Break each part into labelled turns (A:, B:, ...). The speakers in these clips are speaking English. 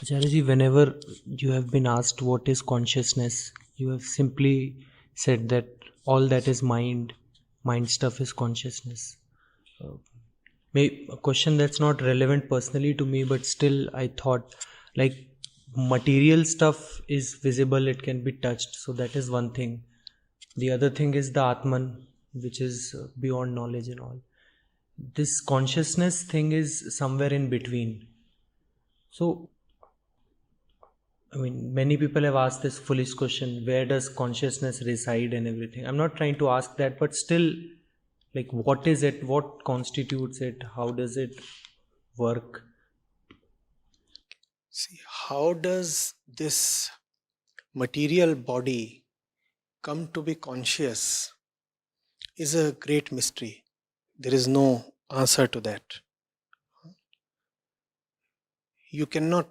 A: Acharya, whenever you have been asked what is consciousness, you have simply said that all that is mind stuff is consciousness. Uh, a question that's not relevant personally to me, but still I thought like material stuff is visible, it can be touched, so that is one thing. The other thing is the Atman, which is beyond knowledge and all. This consciousness thing is somewhere in between. So I mean, many people have asked this foolish question, where does consciousness reside and everything? I'm not trying to ask that, but still, like, what is it? What constitutes it? How does it work?
B: See, how does this material body come to be conscious is a great mystery. There is no answer to that. You cannot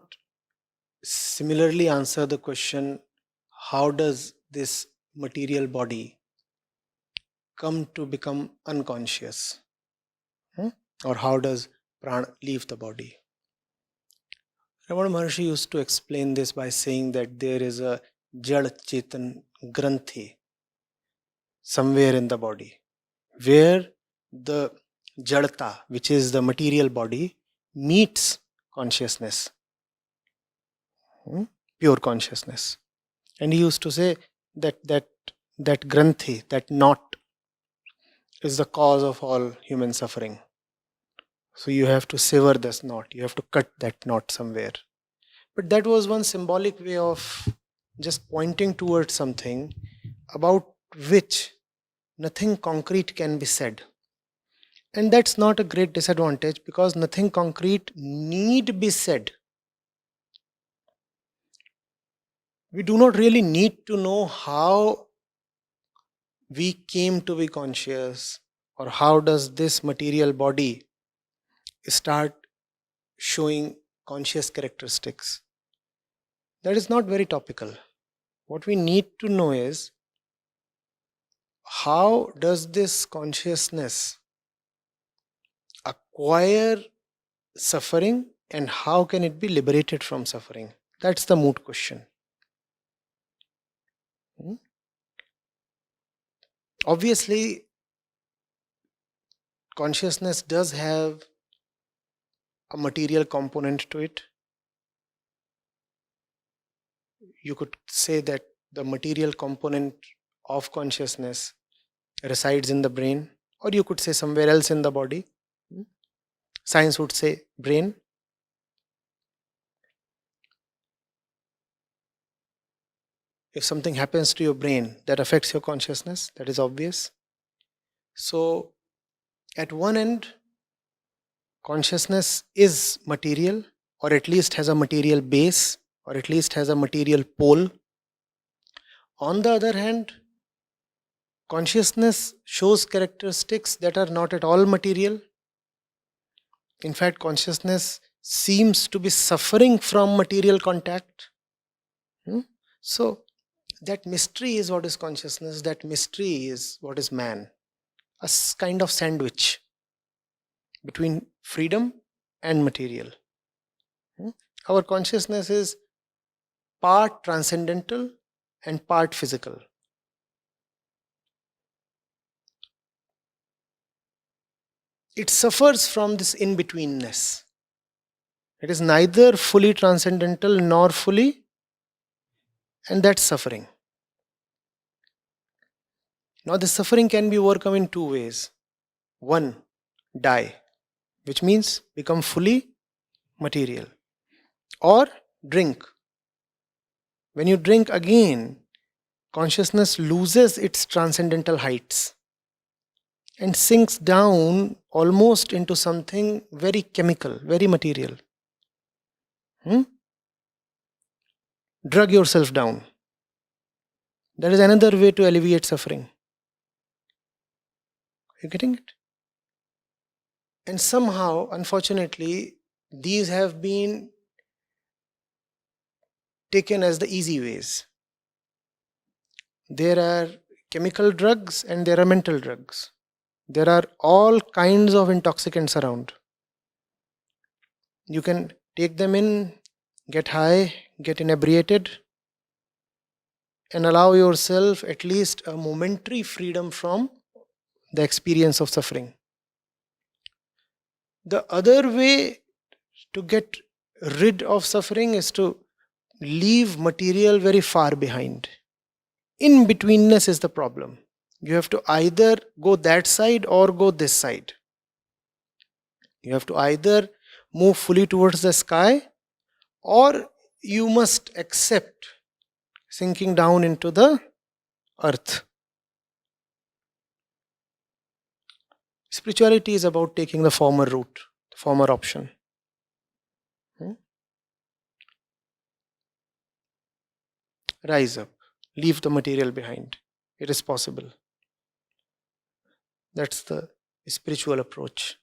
B: similarly answer the question, how does this material body come to become unconscious? Or how does prana leave the body? Ramana Maharshi used to explain this by saying that there is a Jad Chetan Granthi somewhere in the body, where the Jadata, which is the material body, meets consciousness, pure consciousness. And he used to say that Granthi, that knot, is the cause of all human suffering. So you have to sever this knot, you have to cut that knot somewhere. But that was one symbolic way of just pointing towards something about which nothing concrete can be said. And that's not a great disadvantage, because nothing concrete need be said. We do not really need to know how we came to be conscious, or how does this material body start showing conscious characteristics. That is not very topical. What we need to know is, how does this consciousness acquire suffering, and how can it be liberated from suffering? That's the moot question. Obviously, consciousness does have a material component to it. You could say that the material component of consciousness resides in the brain, or you could say somewhere else in the body. Science would say brain. If something happens to your brain, that affects your consciousness, that is obvious. So, at one end, consciousness is material, or at least has a material base, or at least has a material pole. On the other hand, consciousness shows characteristics that are not at all material. In fact, consciousness seems to be suffering from material contact. So, that mystery is what is consciousness, that mystery is what is man. A kind of sandwich between freedom and material. Our consciousness is part transcendental and part physical. It suffers from this in-betweenness. It is neither fully transcendental nor fully, and that's suffering. Now, this suffering can be overcome in two ways. One, die, which means become fully material. Or drink. When you drink again, consciousness loses its transcendental heights and sinks down almost into something very chemical, very material. Drug yourself down. That is another way to alleviate suffering. Are you getting it? And somehow, unfortunately, these have been taken as the easy ways. There are chemical drugs and there are mental drugs. There are all kinds of intoxicants around. You can take them in get high, get inebriated, and allow yourself at least a momentary freedom from the experience of suffering. The other way to get rid of suffering is to leave material very far behind. In betweenness is the problem. You have to either go that side or go this side. You have to either move fully towards the sky, or you must accept sinking down into the earth. Spirituality is about taking the former route, the former option. Rise up, leave the material behind. It is possible. That's the spiritual approach.